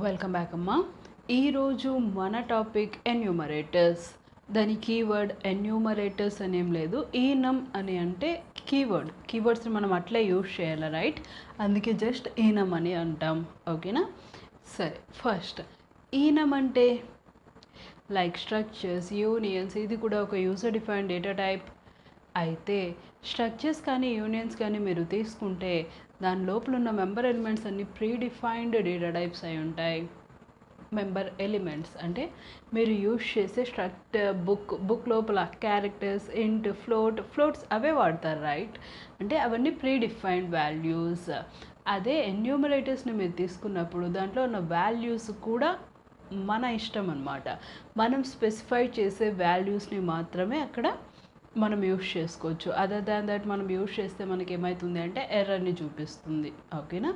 Welcome back అమ్మా. ఈరోజు మన టాపిక్ ఎన్యూమరేటర్స్. దాని కీవర్డ్ ఎన్యూమరేటర్స్ అనేం లేదు, ఈనం అని అంటే కీవర్డ్స్ని మనం అట్లే యూజ్ చేయాలి, రైట్? అందుకే జస్ట్ ఈనం అని అంటాం, ఓకేనా? సరే, ఫస్ట్ ఈనం అంటే లైక్ స్ట్రక్చర్స్, యూనియన్స్. ఇది కూడా ఒక యూజర్ డిఫైన్డ్ డేటా టైప్. అయితే స్ట్రక్చర్స్ కానీ యూనియన్స్ కానీ మీరు తీసుకుంటే దాని లోపల ఉన్న మెంబర్ ఎలిమెంట్స్ అన్ని ప్రీ డిఫైన్డ్ డేటా టైప్స్ అయి ఉంటాయి. మెంబర్ ఎలిమెంట్స్ అంటే మీరు యూజ్ చేసే బుక్ లోపల క్యారెక్టర్స్, ఇంట్, ఫ్లోట్స్ అవే వాడతారు, రైట్? అంటే అవన్నీ ప్రీ డిఫైన్డ్ వాల్యూస్. అదే ఎన్యూమరేటర్స్ని మీరు తీసుకున్నప్పుడు దాంట్లో ఉన్న వాల్యూస్ కూడా మన ఇష్టం అన్నమాట. మనం స్పెసిఫై చేసే వాల్యూస్ని మాత్రమే అక్కడ మనం యూజ్ చేసుకోవచ్చు. అదర్ దాన్ దట్ మనం యూజ్ చేస్తే మనకి ఏమవుతుంది అంటే ఎర్రర్ని చూపిస్తుంది, ఓకేనా?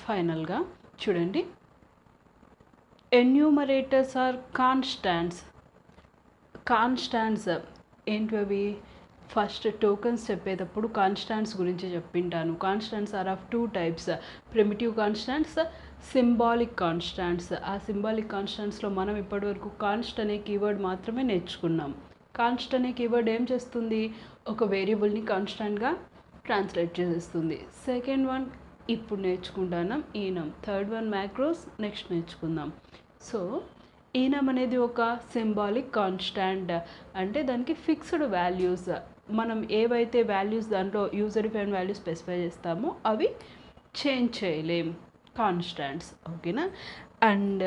ఫైనల్గా చూడండి, ఎన్యూమరేటర్స్ ఆర్ కాన్స్టాంట్స్ ఏంటివి? ఫస్ట్ టోకన్స్ చెప్పేటప్పుడు కాన్స్టాంట్స్ గురించి చెప్పింటాను. Constants are of 2 types, primitive constants, symbolic constants. ఆ సింబాలిక్ కాన్స్టాంట్స్లో మనం ఇప్పటివరకు కాన్స్ట్ అనే కీవర్డ్ మాత్రమే నేర్చుకున్నాం. కాన్స్ట్ అనే కీవర్డ్ ఏం చేస్తుంది? ఒక వేరియబుల్ని కాన్స్టాంట్గా ట్రాన్స్లేట్ చేసేస్తుంది. సెకండ్ వన్ ఇప్పుడు నేర్చుకుంటున్నాం ఈనం. థర్డ్ వన్ మ్యాక్రోస్, నెక్స్ట్ నేర్చుకుందాం. సో ఈనం అనేది ఒక సింబాలిక్ కాన్స్టాంట్, అంటే దానికి ఫిక్స్డ్ వాల్యూస్. మనం ఏవైతే వాల్యూస్ దాంట్లో యూజర్ డిఫైన్ వాల్యూస్ స్పెసిఫై చేస్తామో అవి చేంజ్ చేయలేం, కాన్స్టాంట్స్, ఓకేనా? అండ్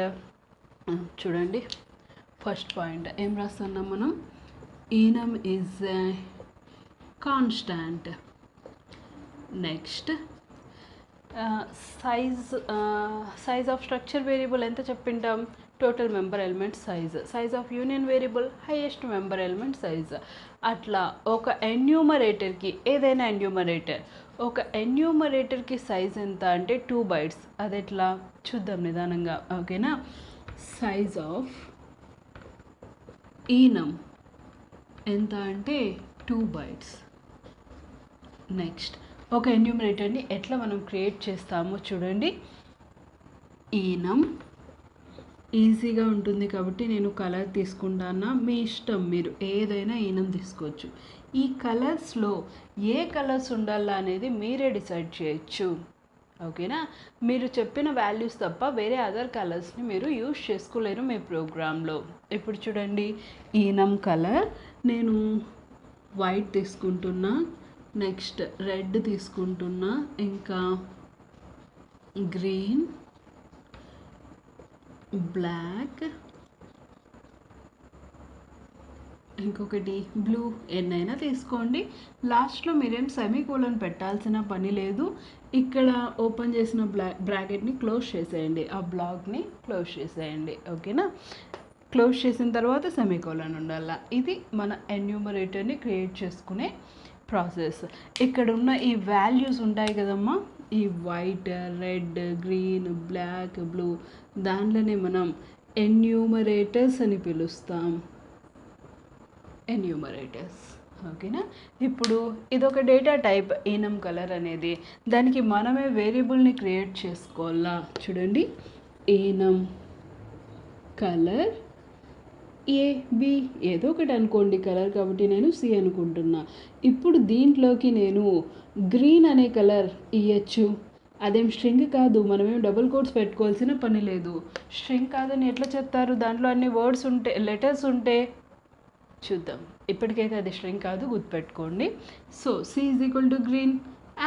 చూడండి, ఫస్ట్ పాయింట్ ఏం రాస్తున్నాం మనం? Enum is a constant. Next size of structure variable ఎంత చెప్పింటాం? Total member element size of union variable highest member element size. అట్లా ఒక ఎన్యూమరేటర్కి, ఏదైనా ఎన్యూమరేటర్, ఒక ఎన్యూమరేటర్కి సైజ్ ఎంత అంటే 2 bytes. అది ఎట్లా చూద్దాం నిదానంగా, ఓకేనా? సైజ్ ఆఫ్ ఈనం ఎంత అంటే 2 bytes. నెక్స్ట్ ఒక ఎన్యూమరేటర్ని ఎట్లా మనం క్రియేట్ చేస్తామో చూడండి. ఈనం ఈజీగా ఉంటుంది కాబట్టి నేను కలర్ తీసుకుంటానా, మీ ఇష్టం, మీరు ఏదైనా ఈనం తీసుకోవచ్చు. ఈ కలర్స్లో ఏ కలర్స్ ఉండాలా అనేది మీరే డిసైడ్ చేయొచ్చు, ఓకేనా? మీరు చెప్పిన వాల్యూస్ తప్ప వేరే అదర్ కలర్స్ని మీరు యూజ్ చేసుకోలేరు మీ ప్రోగ్రాంలో. ఇప్పుడు చూడండి, ఈనం కలర్ నేను వైట్ తీసుకుంటున్నా, నెక్స్ట్ రెడ్ తీసుకుంటున్నా, ఇంకా గ్రీన్, బ్లాక్, ఇంకొకటి బ్లూ, ఎన్నైనా తీసుకోండి. లాస్ట్లో మీరేం సెమీకోలన్ పెట్టాల్సిన పని లేదు. ఇక్కడ ఓపెన్ చేసిన బ్రాకెట్ని క్లోజ్ చేసేయండి, ఆ బ్లాక్ని క్లోజ్ చేసేయండి, ఓకేనా? క్లోజ్ చేసిన తర్వాత సెమీకోలన్ ఉండాల. ఇది మన ఎన్యూమరేటర్ని క్రియేట్ చేసుకునే ప్రాసెస్. ఇక్కడ ఉన్న ఈ వాల్యూస్ ఉంటాయి కదమ్మా, ఈ white, red, green, black, blue, దాంట్లోనే మనం ఎన్యూమరేటర్స్ అని పిలుస్తాం, ఎన్యూమరేటర్స్, ఓకేనా? ఇప్పుడు ఇదొక డేటా టైప్ ఈనం కలర్ అనేది. దానికి మనమే వేరియబుల్ని క్రియేట్ చేసుకోవాలా. చూడండి, ఈనం కలర్ ఏబి ఏదో ఒకటి అనుకోండి, కలర్ కాబట్టి నేను సి అనుకుంటున్నా. ఇప్పుడు దీంట్లోకి నేను గ్రీన్ అనే కలర్ ఇవ్వచ్చు. అదేం స్ట్రింగ్ కాదు, మనమేం డబుల్ కోట్స్ పెట్టుకోవాల్సిన పని లేదు. స్ట్రింగ్ కాదని ఎట్లా చెప్తారు? దాంట్లో అన్ని వర్డ్స్ ఉంటే, లెటర్స్ ఉంటే. చూద్దాం, ఇప్పటికైతే అది స్ట్రింగ్ కాదు, గుర్తుపెట్టుకోండి. So C is equal to green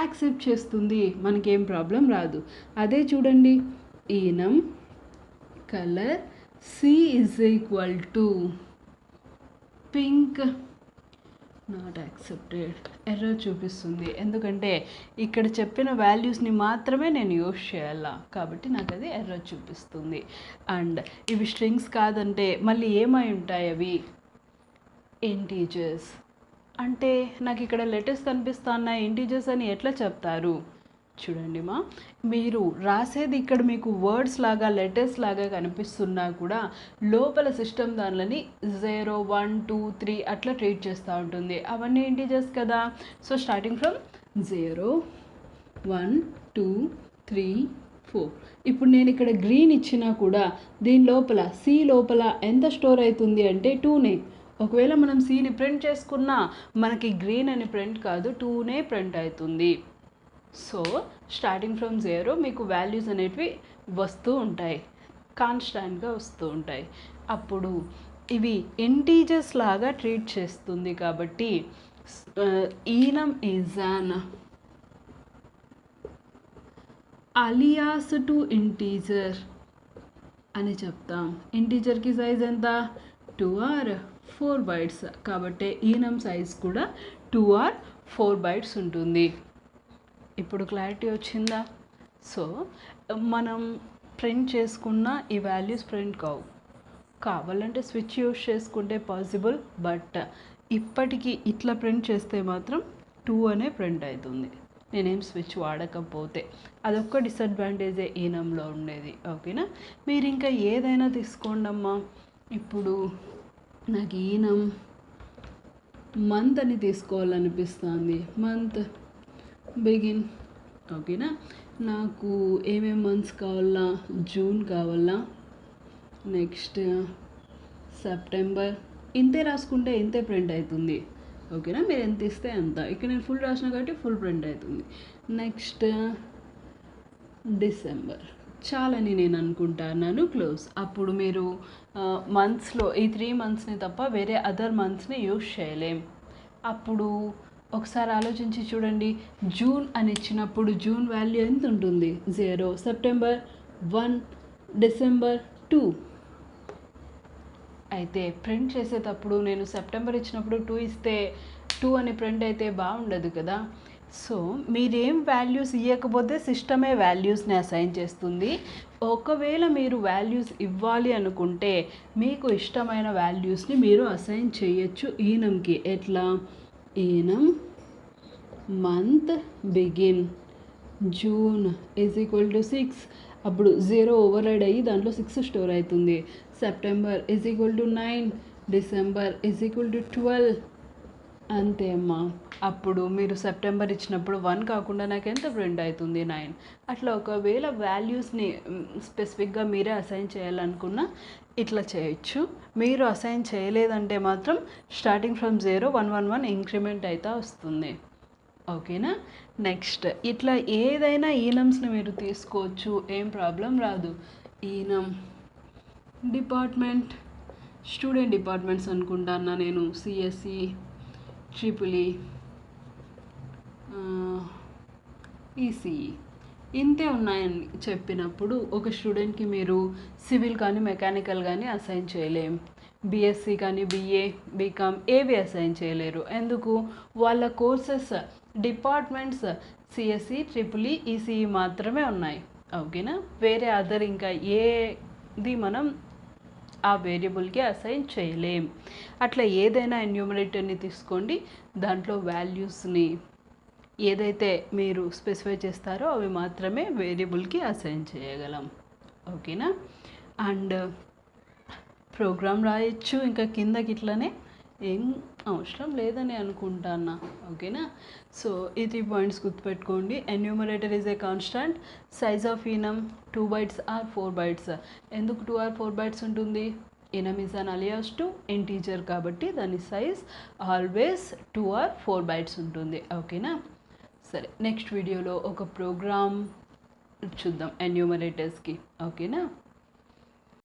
accept చేస్తుంది, మనకేం ప్రాబ్లం రాదు. అదే చూడండి, enum colour C is equal to pink, not accepted, error చూపిస్తుంది. ఎందుకంటే ఇక్కడ చెప్పిన వాల్యూస్ని మాత్రమే నేను యూజ్ చేయాలా, కాబట్టి నాకు అది ఎర్రర్ చూపిస్తుంది. అండ్ ఇవి స్ట్రింగ్స్ కాదంటే మళ్ళీ ఏమై ఉంటాయి అవి? ఇంటీజర్స్. అంటే నాకు ఇక్కడ లెటర్స్ కనిపిస్తున్నాయి, ఇంటీజర్స్ అని ఎట్లా చెప్తారు? చూడండి మా, మీరు రాసేది ఇక్కడ మీకు వర్డ్స్ లాగా, లెటర్స్ లాగా కనిపిస్తున్నా కూడా లోపల సిస్టమ్ దానిని 0, 1, 2, 3 అట్లా ట్రీట్ చేస్తూ ఉంటుంది. అవన్నీ ఇంటీజర్స్ కదా. So starting from 0, 1, 2, 3, 4. ఇప్పుడు నేను ఇక్కడ గ్రీన్ ఇచ్చినా కూడా దీని లోపల సి లోపల ఎంత స్టోర్ అవుతుంది అంటే 2నే. ఒకవేళ మనం సిని ప్రింట్ చేసుకున్నా మనకి గ్రీన్ అని ప్రింట్ కాదు, 2నే ప్రింట్ అవుతుంది. సో స్టార్టింగ్ ఫ్రమ్ 0 మీకు వాల్యూస్ అనేటివి వస్తూ ఉంటాయి, కాన్స్టాంట్గా వస్తూ ఉంటాయి. అప్పుడు ఇవి ఇంటీజర్స్ లాగా ట్రీట్ చేస్తుంది కాబట్టి enum is an alias to integer అని చెప్తాం. ఇంటీజర్కి సైజ్ ఎంత 2 or 4 bytes కాబట్టి ఈనం సైజ్ కూడా 2 or 4 bytes ఉంటుంది. ఇప్పుడు క్లారిటీ వచ్చిందా? సో మనం ప్రింట్ చేసుకున్న ఈ వాల్యూస్ ప్రింట్ కావాలంటే స్విచ్ యూస్ చేసుకుంటే పాసిబుల్, బట్ ఇప్పటికీ ఇట్లా ప్రింట్ చేస్తే మాత్రం 2 అనే ప్రింట్ అవుతుంది నేనేం స్విచ్ వాడకపోతే. అదొక్క డిసడ్వాంటేజే ఈనంలో ఉండేది. ఓకేనా? మీరు ఇంకా ఏదైనా తీసుకోండి అమ్మా. ఇప్పుడు నాకు ఈనం మంత్ అని తీసుకోవాలనిపిస్తుంది. Month begin. ఓకేనా? నాకు ఏమేమి మంత్స్ కావాలా? జూన్ కావాలా, నెక్స్ట్ సెప్టెంబర్. ఇంతే రాసుకుంటే ఇంతే ప్రింట్ అవుతుంది. ఓకేనా? మీరు ఎంత ఇస్తే అంత. ఇక్కడ నేను ఫుల్ రాసిన కాబట్టి ఫుల్ ప్రింట్ అవుతుంది. నెక్స్ట్ డిసెంబర్ చాలని నేను అనుకుంటున్నాను. క్లోజ్. అప్పుడు మీరు మంత్స్లో ఈ 3 monthsని తప్ప వేరే అదర్ మంత్స్ని యూజ్ చేయలేం. అప్పుడు ఒకసారి ఆలోచించి చూడండి. జూన్ అని ఇచ్చినప్పుడు జూన్ వాల్యూ ఎంత ఉంటుంది? 0. September 1, December 2. అయితే ప్రింట్ చేసేటప్పుడు నేను సెప్టెంబర్ ఇచ్చినప్పుడు 2 ఇస్తే 2 అని ప్రింట్ అయితే బాగుండదు కదా. సో మీరేం వాల్యూస్ ఇవ్వకపోతే సిస్టమే వాల్యూస్ని అసైన్ చేస్తుంది. ఒకవేళ మీరు వాల్యూస్ ఇవ్వాలి అనుకుంటే మీకు ఇష్టమైన వాల్యూస్ని మీరు అసైన్ చేయొచ్చు ఈనంకి. ఎట్లా? ఈనం మంత్ బిగిన్ జూన్ = 6. అప్పుడు 0 ఓవర్ రైడ్ అయ్యి దాంట్లో 6 స్టోర్ అవుతుంది. September = 9, December = 12. అంతే అమ్మా. అప్పుడు మీరు సెప్టెంబర్ ఇచ్చినప్పుడు 1 కాకుండా నాకు ఎంత ప్రింట్ అవుతుంది? 9. అట్లా ఒకవేళ వాల్యూస్ని స్పెసిఫిక్గా మీరే అసైన్ చేయాలనుకున్నా ఇట్లా చేయొచ్చు. మీరు అసైన్ చేయలేదంటే మాత్రం స్టార్టింగ్ ఫ్రమ్ 0, 1, 1, 1 ఇంక్రిమెంట్ అయితే వస్తుంది. ఓకేనా? నెక్స్ట్ ఇట్లా ఏదైనా ఈనమ్స్ని మీరు తీసుకోవచ్చు, ఏం ప్రాబ్లం రాదు. ఈనం డిపార్ట్మెంట్, స్టూడెంట్ డిపార్ట్మెంట్స్ అనుకుంటాను నేను. సిఎస్సి, ట్రిపుల్ ఈసీఈ ఇంతే ఉన్నాయని చెప్పినప్పుడు ఒక స్టూడెంట్కి మీరు సివిల్ కానీ మెకానికల్ కానీ అసైన్ చేయలేం. బీఎస్సీ కానీ బీఏ, బీకామ్ ఏవి అసైన్ చేయలేరు. ఎందుకు? వాళ్ళ courses departments CSC, triple ECE మాత్రమే ఉన్నాయి. ఓకేనా? వేరే అదర్ ఇంకా ఏది మనం ఆ వేరియబుల్కి అసైన్ చేయలేం. అట్లా ఏదైనా ఎన్యూమరేటర్ని తీసుకోండి, దాంట్లో వాల్యూస్ని ఏదైతే మీరు స్పెసిఫై చేస్తారో అవి మాత్రమే వేరియబుల్కి అసైన్ చేయగలం. ఓకేనా? అండ్ ప్రోగ్రామ్ రాయొచ్చు ఇంకా కిందకి. ఇట్లనే ఏం అవసరం లేదని అనుకుంటాను. ఓకేనా? సో ఈ 3 points గుర్తుపెట్టుకోండి. Enumerator is a constant. Size of enum 2 bytes or 4 bytes. ఎందుకు 2 or 4 bytes ఉంటుంది? Enum is an alias to integer కాబట్టి దాని సైజ్ ఆల్వేస్ 2 or 4 bytes ఉంటుంది. ఓకేనా? సరే, నెక్స్ట్ వీడియోలో ఒక ప్రోగ్రామ్ చూద్దాం ఎన్యూమరేటర్స్కి. ఓకేనా?